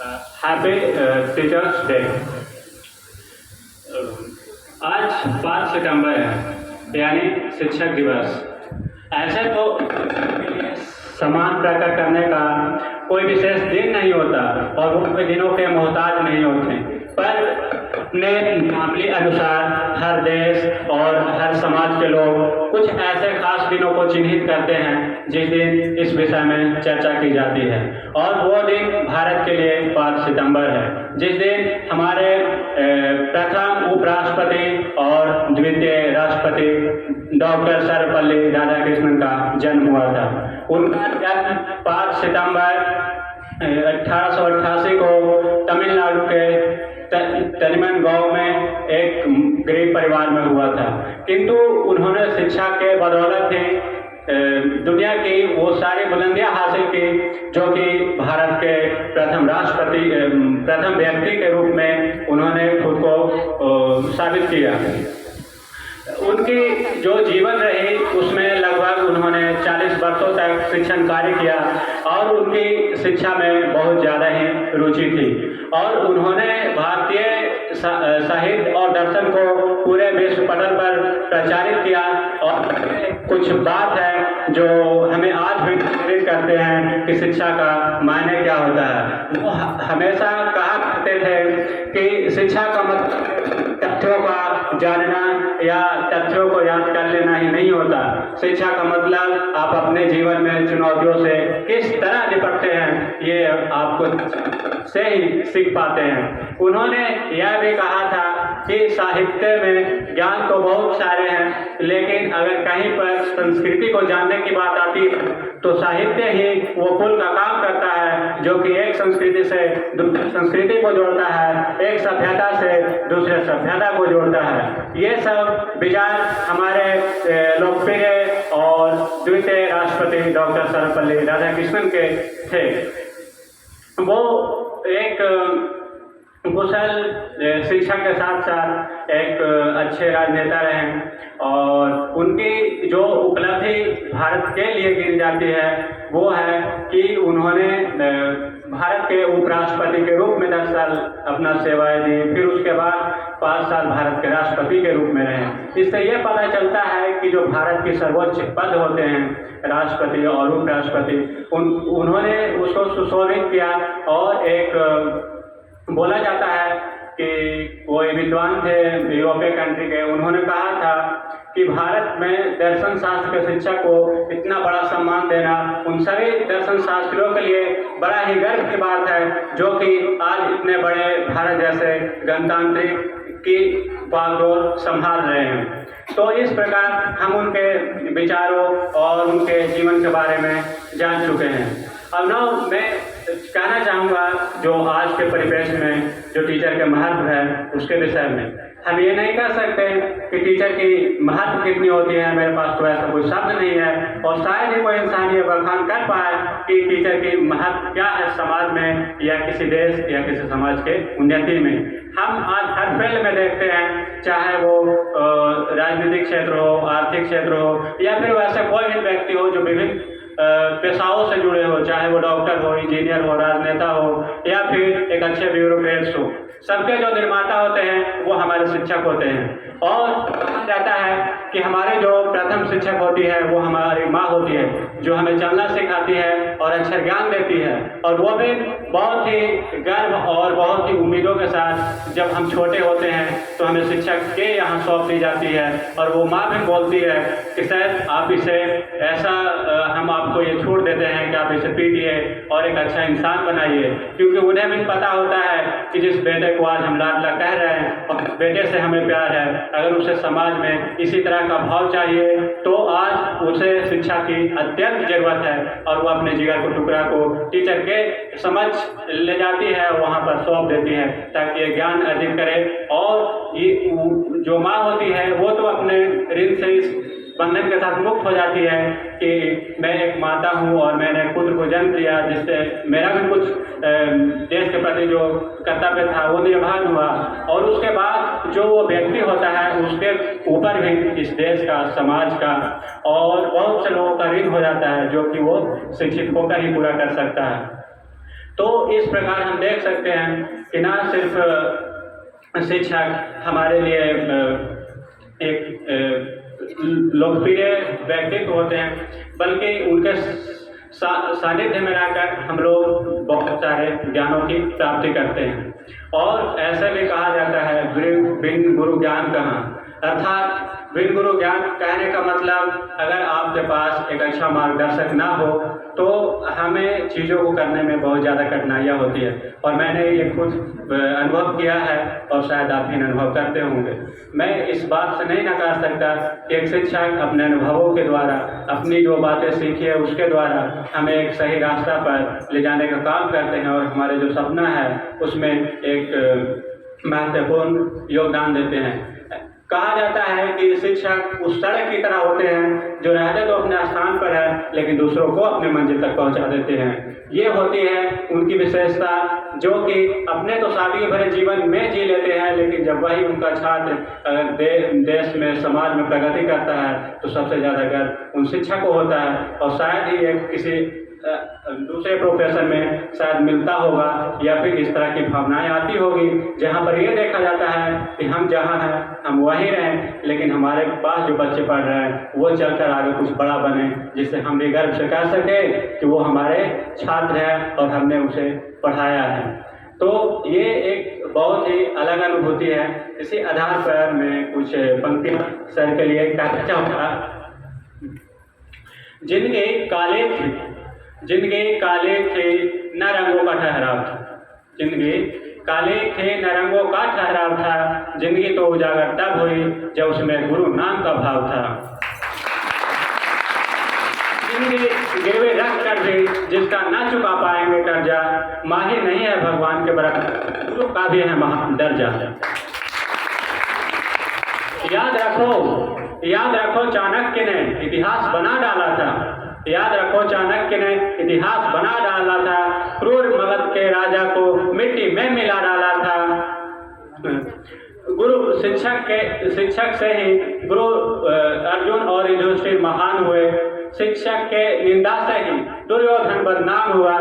Happy teachers day. आज 5 सितंबर है, यानी शिक्षक दिवस। ऐसे तो सम्मान प्रकट करने का कोई विशेष दिन नहीं होता और वो कोई दिनों के मोहताज नहीं होते, पर अपने मामले अनुसार हर देश और हर समाज के लोग कुछ ऐसे खास दिनों को चिन्हित करते हैं जिस दिन इस विषय में चर्चा की जाती है। और वो दिन भारत के लिए 5 सितंबर है, जिस दिन हमारे प्रथम उपराष्ट्रपति और द्वितीय राष्ट्रपति डॉक्टर सर्वपल्ली राधाकृष्णन का जन्म हुआ था। उनका जन्म 5 सितंबर 1888 को तमिलनाडु के तनिमन गांव में एक गरीब परिवार में हुआ था, किंतु उन्होंने शिक्षा के बदौलत ही दुनिया की वो सारी बुलंदियां हासिल की जो कि भारत के प्रथम व्यक्ति के रूप में उन्होंने खुद को साबित किया। उनकी जो जीवन रही उसमें लगभग उन्होंने 40 वर्षों तक शिक्षण कार्य किया और उनकी शिक्षा में बहुत ज़्यादा ही रुचि थी और उन्होंने भारतीय साहित्य और दर्शन को पूरे विश्व पटल पर प्रचारित किया। और कुछ बात है जो हमें आज भी प्रेरित करते हैं कि शिक्षा का मायने क्या होता है। वो हमेशा कहा करते थे कि शिक्षा का मतलब तथ्यों का जानना या तथ्यों को याद कर लेना ही नहीं होता। शिक्षा का मतलब आप अपने जीवन में चुनौतियों से किस तरह निपटते हैं ये आपको से ही सीख पाते हैं। उन्होंने यह भी कहा था कि साहित्य में ज्ञान तो बहुत सारे हैं, लेकिन अगर कहीं पर संस्कृति को जानने की बात आती है तो साहित्य ही वो पुल का काम करता है जो कि एक संस्कृति से दूसरी संस्कृति को जोड़ता है, एक सभ्यता से दूसरे सभ्यता को जोड़ता है। ये सब विचार हमारे लोकप्रिय और द्वितीय राष्ट्रपति डॉक्टर सर्वपल्ली राधाकृष्णन के थे। वो एक कुशल शिक्षक के साथ साथ एक अच्छे राजनेता रहे और उनकी जो उपलब्धि भारत के लिए गिनी जाती है वो है कि उन्होंने भारत के उपराष्ट्रपति के रूप में 10 साल अपना सेवाएं दी, फिर उसके बाद 5 साल भारत के राष्ट्रपति के रूप में रहे। इससे ये पता चलता है कि जो भारत के सर्वोच्च पद होते हैं राष्ट्रपति और उपराष्ट्रपति उन्होंने उसको सुशोभित किया। और एक बोला जाता है कि कोई विद्वान थे यूरोपीय कंट्री के, उन्होंने कहा था कि भारत में दर्शन शास्त्र के शिक्षा को इतना बड़ा सम्मान देना उन सभी दर्शन शास्त्रियों के लिए बड़ा ही गर्व की बात है जो कि आज इतने बड़े भारत जैसे गणतांत्रिक की बागडोर संभाल रहे हैं। तो इस प्रकार हम उनके विचारों और उनके जीवन के बारे में जान चुके हैं। अब ना मैं कहना चाहूँगा जो आज के परिवेश में जो टीचर के महत्व है उसके विषय में। हम ये नहीं कह सकते कि टीचर की महत्व कितनी होती है, मेरे पास तो ऐसा कोई शब्द नहीं है और शायद ही कोई इंसान ये बखान कर पाए कि टीचर की महत्व क्या है समाज में या किसी देश या किसी समाज के उन्नति में। हम आज हर फील्ड में देखते हैं, चाहे वो राजनीतिक क्षेत्र हो, आर्थिक क्षेत्र हो या फिर वैसे कोई भी व्यक्ति हो जो विभिन्न पेशाओं से जुड़े हो, चाहे वो डॉक्टर हो, इंजीनियर हो, राजनेता हो या फिर एक अच्छे ब्यूरोक्रेट्स हो, सबके जो निर्माता होते हैं वो हमारे शिक्षक होते हैं। और कहा जाता है कि हमारे जो प्रथम शिक्षक होती है वो हमारी माँ होती है जो हमें चलना सिखाती है और अक्षर ज्ञान देती है। और वो भी बहुत ही गर्व और बहुत ही उम्मीदों के साथ जब हम छोटे होते हैं तो हमें शिक्षक के यहाँ सौंप दी जाती है और वो माँ भी बोलती है कि सर आप इसे ऐसा हम आपको ये छूट देते हैं कि आप इसे पीटिए और एक अच्छा इंसान बनाइए, क्योंकि उन्हें भी पता होता है कि जिस बेटे को आज हम लाडला कह रहे हैं और बेटे से हमें प्यार है, अगर उसे समाज में इसी तरह का भाव चाहिए तो आज उसे शिक्षा की अत्यंत जरूरत है। और वो अपने जिगर को टुकड़ा को टीचर के समझ ले जाती है, वहाँ पर सौंप देती है ताकि ये ज्ञान अर्जित करे। और ये जो माँ होती है वो तो अपने ऋण से इस बंधन के साथ मुक्त हो जाती है कि मैं एक माता हूँ और मैंने पुत्र को जन्म दिया जिससे मेरा भी कुछ देश के प्रति जो कर्तव्य था वो निर्वहन हुआ। और उसके बाद जो वो व्यक्ति होता है उसके ऊपर भी इस देश का, समाज का और बहुत से लोगों का ऋण हो जाता है जो कि वो शिक्षित होकर ही पूरा कर सकता है। तो इस प्रकार हम देख सकते हैं कि ना सिर्फ शिक्षक हमारे लिए एक लोकप्रिय व्यक्तित्व होते हैं, बल्कि उनके सानिध्य में रहकर हम लोग बहुत सारे ज्ञानों की प्राप्ति करते हैं। और ऐसे भी कहा जाता है बिन गुरु ज्ञान कहाँ, अर्थात बिन गुरु ज्ञान कहने का मतलब अगर आपके पास एक अच्छा मार्गदर्शक ना हो तो हमें चीज़ों को करने में बहुत ज़्यादा कठिनाइयाँ होती है। और मैंने ये खुद अनुभव किया है और शायद आप भी अनुभव करते होंगे। मैं इस बात से नहीं नकार सकता कि एक शिक्षक अपने अनुभवों के द्वारा, अपनी जो बातें सीखी है उसके द्वारा हमें एक सही रास्ता पर ले जाने का काम करते हैं और हमारे जो सपना है उसमें एक महत्वपूर्ण योगदान देते हैं। कहा जाता है कि शिक्षक उस सड़क की तरह होते हैं जो रहते तो अपने स्थान पर है लेकिन दूसरों को अपने मंजिल तक पहुंचा देते हैं। ये होती है उनकी विशेषता, जो कि अपने तो सादगी भरे जीवन में जी लेते हैं, लेकिन जब वही उनका छात्र अगर देश में, समाज में प्रगति करता है तो सबसे ज़्यादा गर्व उन शिक्षक को होता है। और शायद ही एक किसी दूसरे प्रोफेशन में शायद मिलता होगा या फिर इस तरह की भावनाएं आती होगी जहाँ पर ये देखा जाता है कि हम जहाँ हैं हम वहीं रहें, लेकिन हमारे पास जो बच्चे पढ़ रहे हैं वो चलकर आगे कुछ बड़ा बने, जिससे हम भी गर्व से कह सकें कि वो हमारे छात्र हैं और हमने उसे पढ़ाया है। तो ये एक बहुत ही अलग अनुभूति है। इसी आधार पर मैं कुछ पंक्तियाँ सर के लिए कहना चाहूँगा। जिनके काले थे न रंगों का ठहराव था, जिनके काले थे न रंगों का ठहराव था, जिंदगी तो उजागर तब हुई जब उसमें गुरु नाम का भाव था। जिनके गिरवे रख कर भी जिसका ना चुका पाएंगे कर्जा, माहिर नहीं है भगवान के बरकत, गुरु का भी है दर्जा। याद रखो चाणक्य ने इतिहास बना डाला था, याद रखो चाणक्य ने इतिहास बना डाला था, क्रूर मगध के राजा को मिट्टी में मिला डाला था। गुरु शिक्षक से ही गुरु अर्जुन और युधिष्ठिर महान हुए, शिक्षक के निंदा से ही दुर्योधन बदनाम हुआ,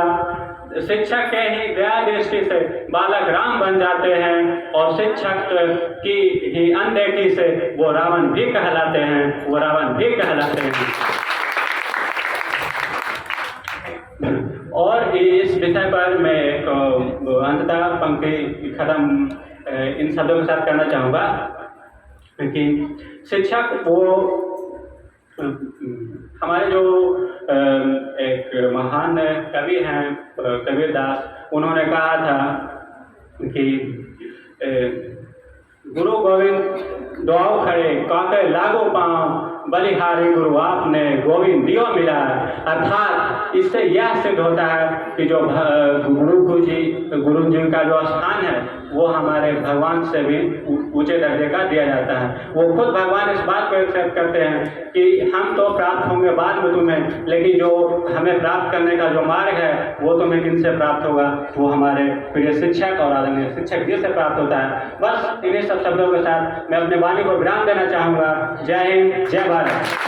शिक्षक के ही दया दृष्टि से बालक राम बन जाते हैं, और शिक्षक की ही अनदेखी से वो रावण भी कहलाते हैं। और इस विषय पर मैं एक अंततः पंक्ति खत्म इन शब्दों के साथ करना चाहूँगा कि शिक्षक वो हमारे जो एक महान कवि हैं कबीरदास, उन्होंने कहा था कि गुरु गोविंद दुआओ खड़े काके लागो पाँव, बलिहारी गुरु आपने गोविंद दियो मिला। अर्थात इससे यह सिद्ध होता है कि जो गुरु जी का जो स्थान है वो हमारे भगवान से भी ऊंचे दर्जे का दिया जाता है। वो खुद भगवान इस बात को एक्सेप्ट करते हैं कि हम तो प्राप्त होंगे बाद में तुम्हें, लेकिन जो हमें प्राप्त करने का जो मार्ग है वो तुम्हें किनसे प्राप्त होगा, वो हमारे प्रिय शिक्षक और आदरणीय शिक्षक जी से प्राप्त होता है। बस इन्हीं सब शब्दों के साथ मैं अपने वाणी को विराम देना चाहूँगा। जय हिंद, जय भारत।